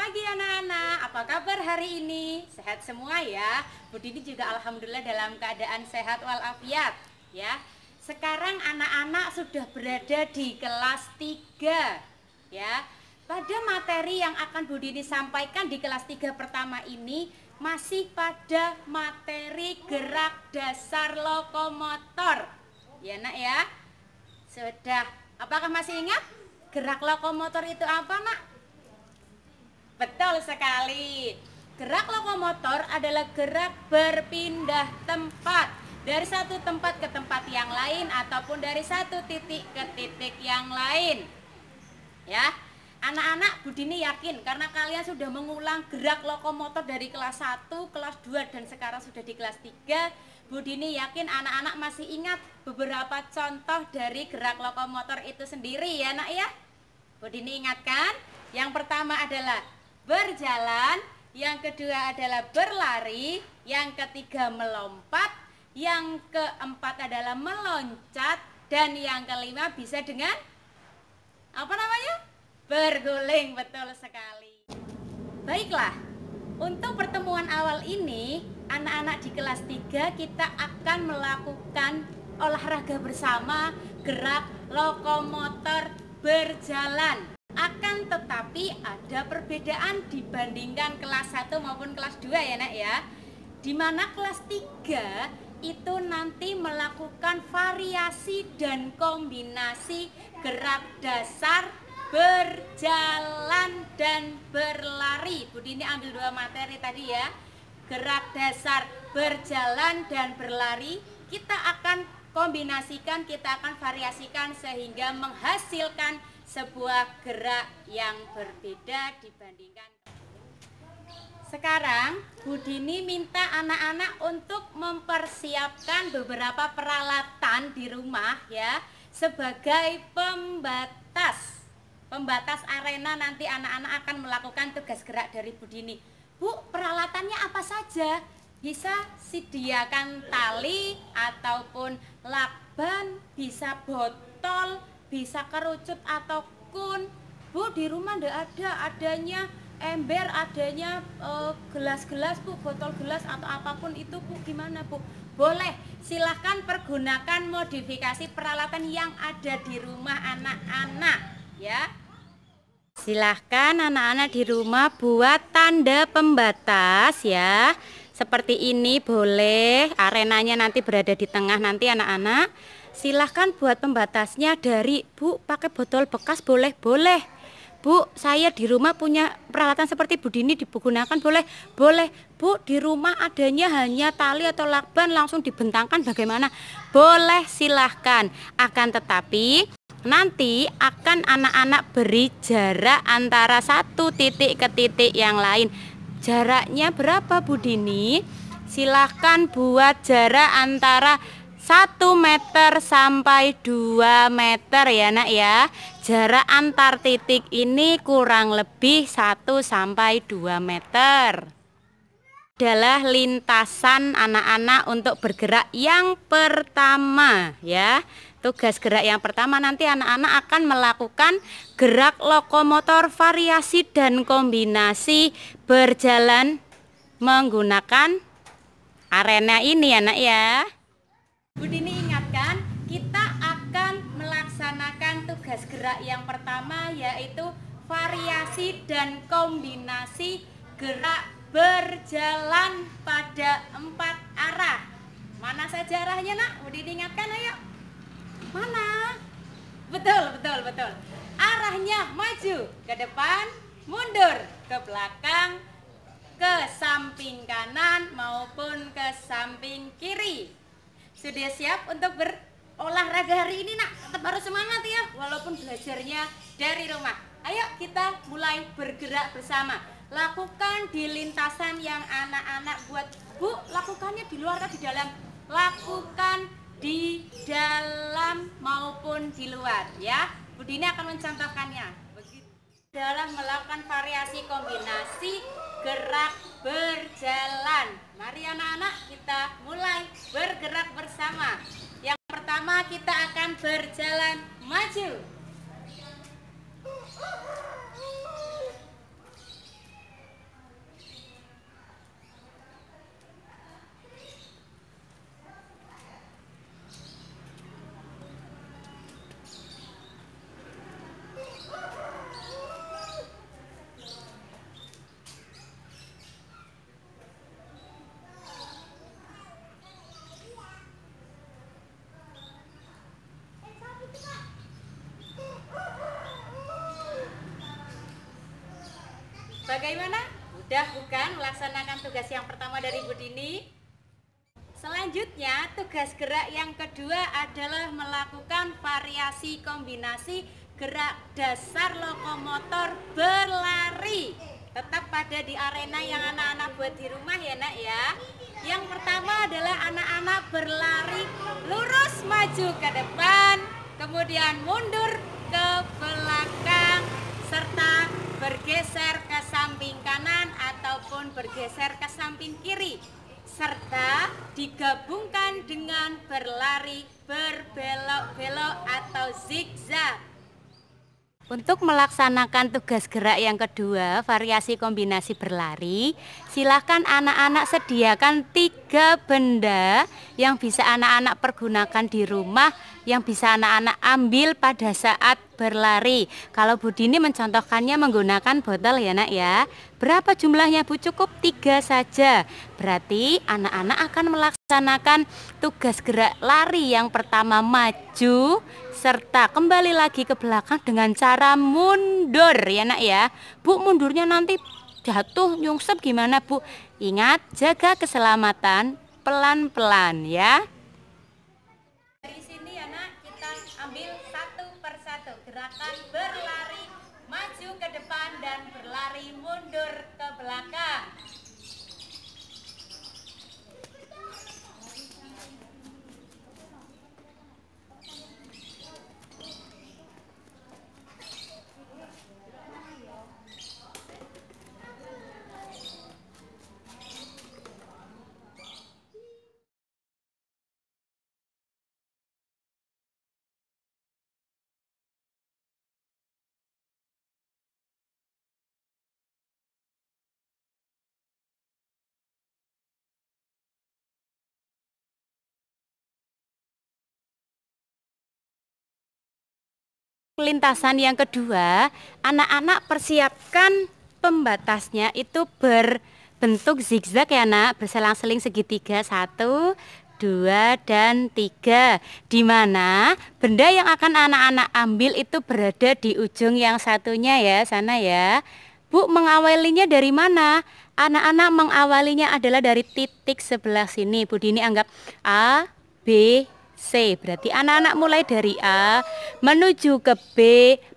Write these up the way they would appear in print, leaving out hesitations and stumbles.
pagi anak-anak, apa kabar hari ini? Sehat semua ya? Bu Dini juga alhamdulillah dalam keadaan sehat walafiat ya. Sekarang anak-anak sudah berada di kelas 3 ya. Pada materi yang akan Bu Dini sampaikan di kelas 3 pertama ini masih pada materi gerak dasar lokomotor. Ya nak ya? Sudah, apakah masih ingat? Gerak lokomotor itu apa nak? Betul sekali. Gerak lokomotor adalah gerak berpindah tempat dari satu tempat ke tempat yang lain ataupun dari satu titik ke titik yang lain. Ya, anak-anak Bu Dini yakin karena kalian sudah mengulang gerak lokomotor dari kelas 1, kelas 2 dan sekarang sudah di kelas 3. Bu Dini yakin anak-anak masih ingat beberapa contoh dari gerak lokomotor itu sendiri ya nak ya. Bu Dini ingatkan, yang pertama adalah berjalan, yang kedua adalah berlari, yang ketiga melompat, yang keempat adalah meloncat, dan yang kelima bisa dengan apa namanya? Berguling, betul sekali. Baiklah, untuk pertemuan awal ini, anak-anak di kelas 3 kita akan melakukan olahraga bersama gerak lokomotor berjalan. Akan tetapi ada perbedaan dibandingkan kelas 1 maupun kelas 2 ya nak ya. Dimana kelas 3 itu nanti melakukan variasi dan kombinasi gerak dasar berjalan dan berlari. Bu Dini ambil 2 materi tadi ya. Gerak dasar berjalan dan berlari kita akan kombinasikan, kita akan variasikan sehingga menghasilkan sebuah gerak yang berbeda dibandingkan. Sekarang Bu Dini minta anak-anak untuk mempersiapkan beberapa peralatan di rumah ya sebagai pembatas arena. Nanti anak-anak akan melakukan tugas gerak dari Bu Dini. Bu, peralatannya apa saja? Bisa sediakan tali ataupun lakban, bisa botol, bisa kerucut atau kun. Bu, di rumah ndak ada, adanya ember, adanya gelas-gelas Bu, botol gelas atau apapun itu Bu, gimana Bu? Boleh, silahkan pergunakan modifikasi peralatan yang ada di rumah anak-anak ya. Silahkan anak-anak di rumah buat tanda pembatas ya. Seperti ini boleh, arenanya nanti berada di tengah nanti anak-anak. Silahkan buat pembatasnya dari Bu, pakai botol bekas boleh? Boleh. Bu, saya di rumah punya peralatan seperti Bu Dini digunakan boleh? Boleh. Bu, di rumah adanya hanya tali atau lakban langsung dibentangkan bagaimana? Boleh, silahkan. Akan tetapi nanti akan anak-anak beri jarak antara satu titik ke titik yang lain. Jaraknya berapa Bu Dini? Silahkan buat jarak antara 1 meter sampai 2 meter ya nak ya. Jarak antar titik ini kurang lebih 1 sampai 2 meter. Adalah lintasan anak-anak untuk bergerak yang pertama ya. Tugas gerak yang pertama nanti anak-anak akan melakukan gerak lokomotor variasi dan kombinasi berjalan menggunakan arena ini ya nak ya. Bu Dini ingatkan, kita akan melaksanakan tugas gerak yang pertama yaitu variasi dan kombinasi gerak berjalan pada 4 arah. Mana saja arahnya nak? Bu Dini ingatkan ayo. Mana? Betul. Arahnya maju, ke depan, mundur, ke belakang, ke samping kanan maupun ke samping kiri. Sudah siap untuk berolahraga hari ini nak? Tetap harus semangat ya walaupun belajarnya dari rumah. Ayo kita mulai bergerak bersama. Lakukan di lintasan yang anak-anak buat. Bu, lakukannya di luar atau di dalam? Lakukan di dalam maupun di luar ya. Bu Dini akan mencontohkannya. Begitu. Dalam melakukan variasi kombinasi gerak berjalan. Mari anak-anak kita mulai bergerak bersama. Yang pertama kita akan berjalan maju. Bagaimana? Mudah bukan melaksanakan tugas yang pertama dari Bu Dini? Selanjutnya, tugas gerak yang kedua adalah melakukan variasi kombinasi gerak dasar lokomotor berlari. Tetap pada di arena yang anak-anak buat di rumah ya nak ya. Yang pertama adalah anak-anak berlari lurus maju ke depan, kemudian mundur ke belakang, serta bergeser ke samping kanan ataupun bergeser ke samping kiri, serta digabungkan dengan berlari berbelok-belok atau zigzag. Untuk melaksanakan tugas gerak yang kedua, variasi kombinasi berlari, silahkan anak-anak sediakan 3 benda yang bisa anak-anak pergunakan di rumah, yang bisa anak-anak ambil pada saat berlari. Kalau Bu Dini mencontohkannya menggunakan botol ya nak ya. Berapa jumlahnya Bu? Cukup 3 saja. Berarti anak-anak akan melaksanakan tugas gerak lari yang pertama maju, serta kembali lagi ke belakang dengan cara mundur ya nak ya. Bu, mundurnya nanti jatuh nyungsep gimana Bu? Ingat, jaga keselamatan, pelan-pelan ya. Dari sini ya nak, kita ambil satu persatu gerakan berlari maju ke depan dan berlari mundur ke belakang. Lintasan yang kedua, anak-anak persiapkan pembatasnya itu berbentuk zigzag ya nak, berselang-seling segitiga 1, 2, dan 3, di mana benda yang akan anak-anak ambil itu berada di ujung yang satunya ya, sana ya. Bu, mengawalinya dari mana? Anak-anak mengawalinya adalah dari titik sebelah sini. Bu Dini anggap A, B, C. Berarti anak-anak mulai dari A menuju ke B,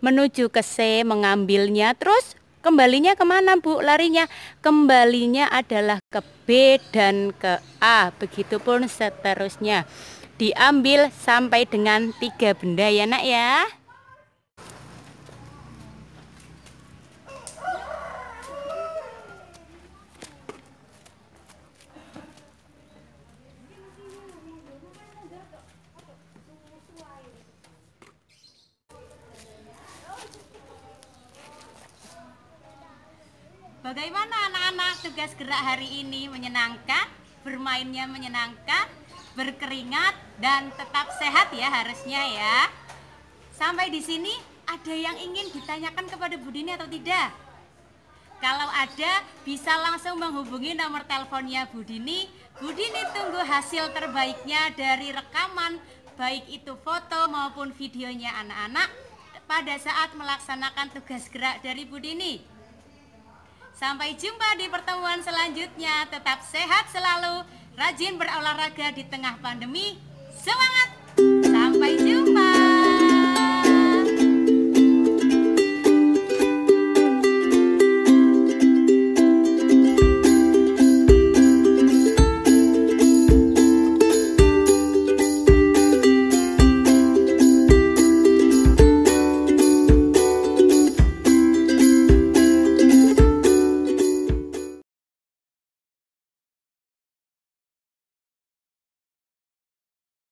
menuju ke C, mengambilnya. Terus kembalinya kemana Bu larinya? Kembalinya adalah ke B dan ke A. Begitupun seterusnya. Diambil sampai dengan 3 benda ya nak ya. Bagaimana anak-anak tugas gerak hari ini? Menyenangkan? Bermainnya menyenangkan? Berkeringat dan tetap sehat ya harusnya ya. Sampai di sini ada yang ingin ditanyakan kepada Bu Dini atau tidak? Kalau ada, bisa langsung menghubungi nomor teleponnya Bu Dini. Bu Dini tunggu hasil terbaiknya dari rekaman, baik itu foto maupun videonya anak-anak pada saat melaksanakan tugas gerak dari Bu Dini. Sampai jumpa di pertemuan selanjutnya. Tetap sehat selalu, rajin berolahraga di tengah pandemi. Semangat! Sampai jumpa!